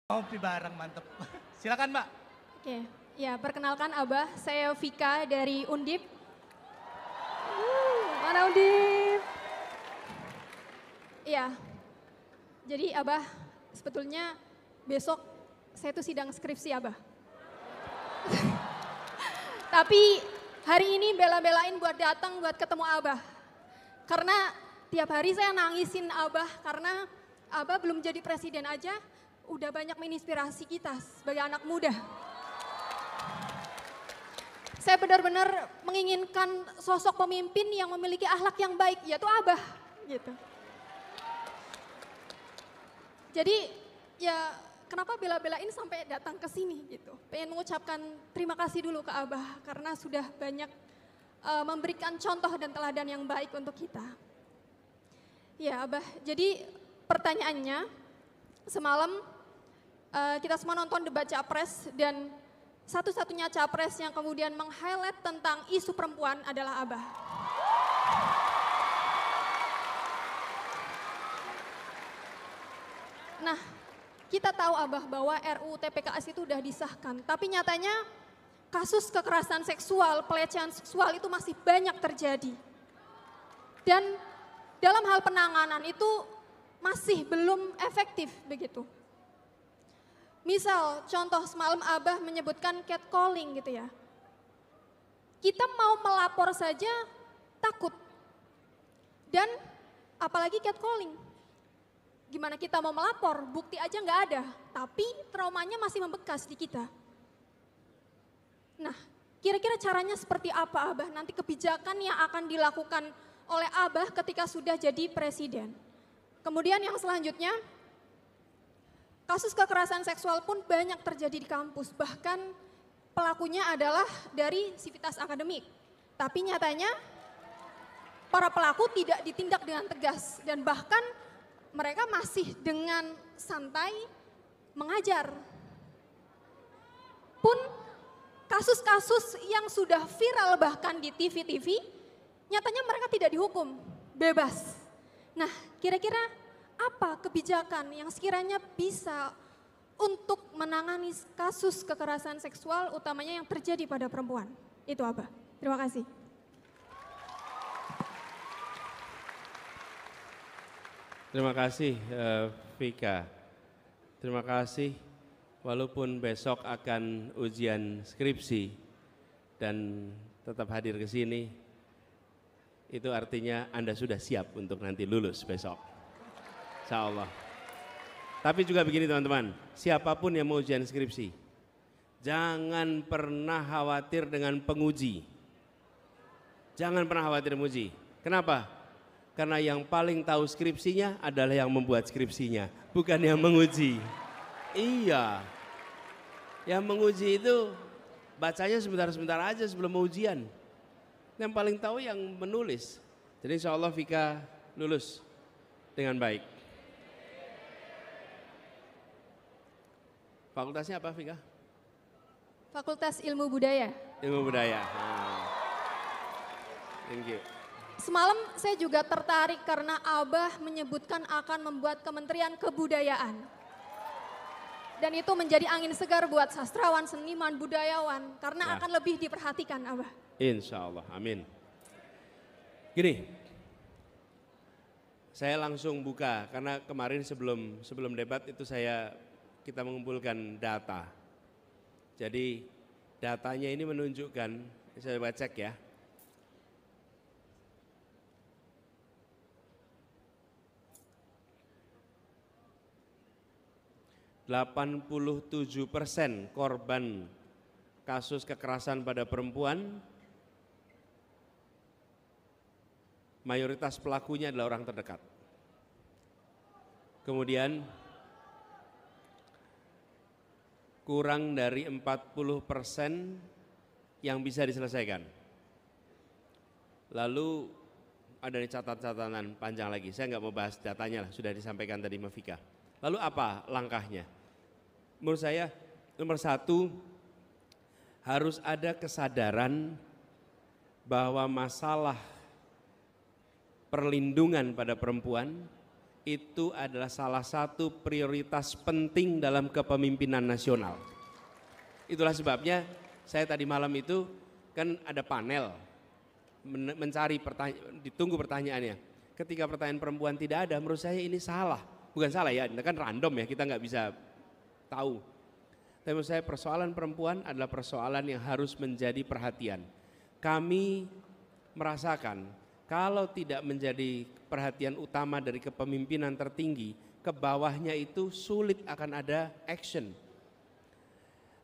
Ngopi bareng, mantep. Silakan Mbak. Oke, ya perkenalkan Abah, saya Vika dari Undip. Mana Undip? Iya, jadi Abah sebetulnya besok saya tuh sidang skripsi Abah. Tapi hari ini bela-belain buat datang buat ketemu Abah. Karena tiap hari saya nangisin Abah karena Abah belum jadi presiden aja udah banyak menginspirasi kita sebagai anak muda. Saya benar-benar menginginkan sosok pemimpin yang memiliki akhlak yang baik, yaitu Abah. Gitu. Jadi ya kenapa bela-belain sampai datang ke sini gitu. Pengen mengucapkan terima kasih dulu ke Abah karena sudah banyak memberikan contoh dan teladan yang baik untuk kita. Ya Abah, jadi pertanyaannya semalam kita semua nonton debat capres dan satu-satunya capres yang kemudian meng-highlight tentang isu perempuan adalah Abah. Nah, kita tahu Abah bahwa RUU TPKS itu sudah disahkan, tapi nyatanya kasus kekerasan seksual, pelecehan seksual itu masih banyak terjadi. Dan dalam hal penanganan itu masih belum efektif begitu. Misal contoh semalam Abah menyebutkan catcalling gitu ya. Kita mau melapor saja takut. Dan apalagi catcalling. Gimana kita mau melapor, bukti aja nggak ada. Tapi traumanya masih membekas di kita. Nah, kira-kira caranya seperti apa Abah? Nanti kebijakan yang akan dilakukan oleh Abah ketika sudah jadi presiden. Kemudian yang selanjutnya, kasus kekerasan seksual pun banyak terjadi di kampus, bahkan pelakunya adalah dari sivitas akademik. Tapi nyatanya para pelaku tidak ditindak dengan tegas dan bahkan mereka masih dengan santai mengajar. Pun kasus-kasus yang sudah viral bahkan di TV-TV, nyatanya mereka tidak dihukum, bebas. Nah, kira-kira apa kebijakan yang sekiranya bisa untuk menangani kasus kekerasan seksual utamanya yang terjadi pada perempuan? Itu Abah. Terima kasih. Terima kasih Vika. Terima kasih walaupun besok akan ujian skripsi dan tetap hadir ke sini, itu artinya Anda sudah siap untuk nanti lulus besok. Insya Allah. Tapi juga begini teman-teman, siapapun yang mau ujian skripsi, jangan pernah khawatir dengan penguji. Jangan pernah khawatir menguji. Kenapa? Karena yang paling tahu skripsinya adalah yang membuat skripsinya, bukan yang menguji. Iya, yang menguji itu bacanya sebentar-sebentar aja sebelum ujian. Yang paling tahu yang menulis. Jadi insya Allah Vika lulus dengan baik. Fakultasnya apa Vika? Fakultas Ilmu Budaya. Ilmu Budaya. Thank you. Semalam saya juga tertarik karena Abah menyebutkan akan membuat Kementerian Kebudayaan. Dan itu menjadi angin segar buat sastrawan, seniman, budayawan. Karena akan lebih diperhatikan Abah. Insya Allah, amin. Gini, saya langsung buka karena kemarin sebelum debat itu kita mengumpulkan data. Jadi datanya ini menunjukkan, saya coba cek ya. ,87% korban kasus kekerasan pada perempuan, mayoritas pelakunya adalah orang terdekat. Kemudian kurang dari 40% yang bisa diselesaikan. Lalu ada catatan panjang lagi, saya nggak mau bahas datanya lah, sudah disampaikan tadi Mbak Vika. Lalu apa langkahnya? Menurut saya nomor satu, harus ada kesadaran bahwa masalah perlindungan pada perempuan itu adalah salah satu prioritas penting dalam kepemimpinan nasional. Itulah sebabnya saya tadi malam itu kan ada panel mencari ditunggu pertanyaannya. Ketika pertanyaan perempuan tidak ada, menurut saya ini salah. Bukan salah ya, ini kan random ya, kita nggak bisa tahu. Tapi menurut saya persoalan perempuan adalah persoalan yang harus menjadi perhatian. Kami merasakan kalau tidak menjadi perhatian utama dari kepemimpinan tertinggi, ke bawahnya itu sulit akan ada action.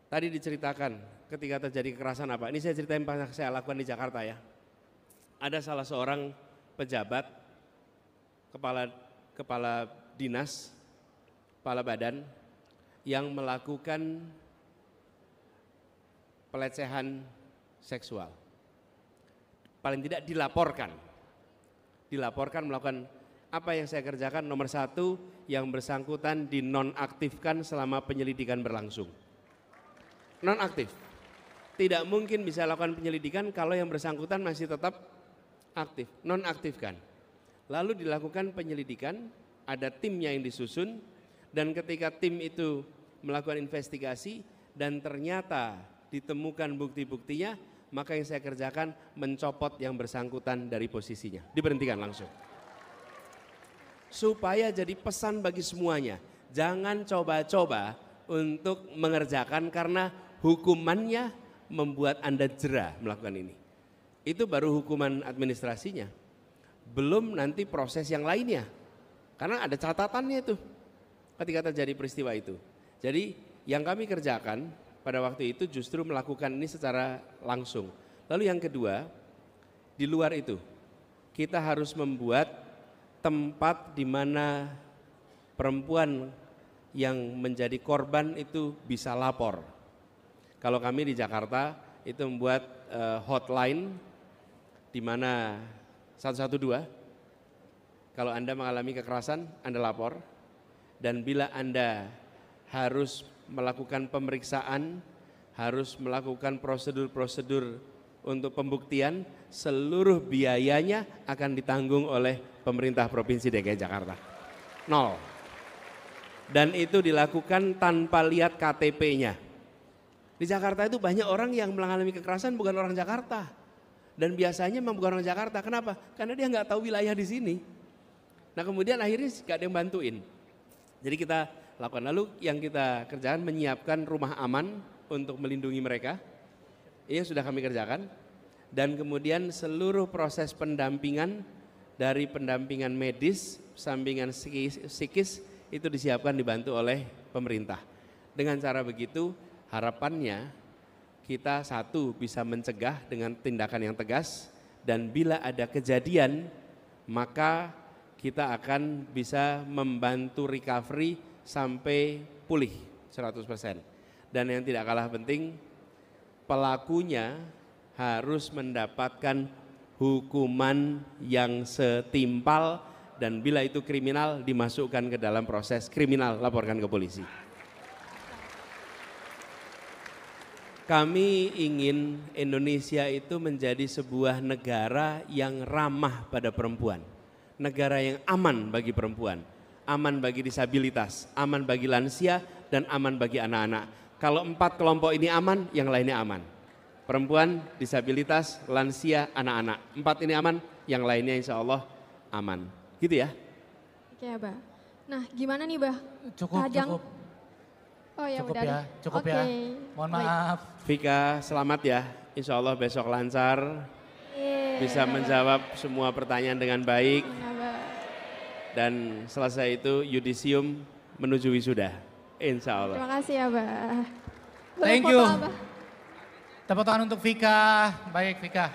Tadi diceritakan ketika terjadi kekerasan apa, ini saya ceritain pas saya lakukan di Jakarta ya. Ada salah seorang pejabat, kepala dinas, kepala badan yang melakukan pelecehan seksual. Paling tidak dilaporkan melakukan apa yang saya kerjakan. Nomor 1, yang bersangkutan dinonaktifkan selama penyelidikan berlangsung. Nonaktif, tidak mungkin bisa lakukan penyelidikan kalau yang bersangkutan masih tetap aktif, nonaktifkan. Lalu dilakukan penyelidikan, ada timnya yang disusun, dan ketika tim itu melakukan investigasi dan ternyata ditemukan bukti-buktinya, maka yang saya kerjakan mencopot yang bersangkutan dari posisinya, diberhentikan langsung. Supaya jadi pesan bagi semuanya, jangan coba-coba untuk mengerjakan karena hukumannya membuat Anda jera melakukan ini. Itu baru hukuman administrasinya, belum nanti proses yang lainnya. Karena ada catatannya itu ketika terjadi peristiwa itu. Jadi yang kami kerjakan pada waktu itu justru melakukan ini secara langsung. Lalu yang kedua, di luar itu kita harus membuat tempat di mana perempuan yang menjadi korban itu bisa lapor. Kalau kami di Jakarta itu membuat hotline di mana 112, kalau Anda mengalami kekerasan, Anda lapor, dan bila Anda harus melakukan pemeriksaan, harus melakukan prosedur-prosedur untuk pembuktian, seluruh biayanya akan ditanggung oleh pemerintah Provinsi DKI Jakarta. 0. Dan itu dilakukan tanpa lihat KTP-nya. Di Jakarta itu banyak orang yang mengalami kekerasan bukan orang Jakarta. Dan biasanya memang bukan orang Jakarta. Kenapa? Karena dia nggak tahu wilayah di sini. Nah kemudian akhirnya nggak ada yang bantuin. Jadi kita lakukan. Lalu yang kita kerjakan menyiapkan rumah aman untuk melindungi mereka. Ini sudah kami kerjakan. Dan kemudian seluruh proses pendampingan dari pendampingan medis, sampingan psikis itu disiapkan dibantu oleh pemerintah. Dengan cara begitu harapannya kita satu bisa mencegah dengan tindakan yang tegas, dan bila ada kejadian maka kita akan bisa membantu recovery sampai pulih 100%. Dan yang tidak kalah penting, pelakunya harus mendapatkan hukuman yang setimpal, dan bila itu kriminal dimasukkan ke dalam proses kriminal, laporkan ke polisi. Kami ingin Indonesia itu menjadi sebuah negara yang ramah pada perempuan. Negara yang aman bagi perempuan, aman bagi disabilitas, aman bagi lansia, dan aman bagi anak-anak. Kalau 4 kelompok ini aman, yang lainnya aman. Perempuan, disabilitas, lansia, anak-anak. 4 ini aman, yang lainnya insya Allah aman. Gitu ya? Oke ya, Bah. Nah gimana nih, Bah? Cukup. Oh ya, Cukup udah ya, deh. cukup Oke. ya. Mohon maaf. Vika, selamat ya. Insya Allah besok lancar. Bisa menjawab semua pertanyaan dengan baik. Dan selesai itu yudisium menuju wisuda. Insya Allah. Terima kasih ya, Bah. Boleh Thank foto, you. Abah? Tepuk tangan untuk Vika. Baik Vika.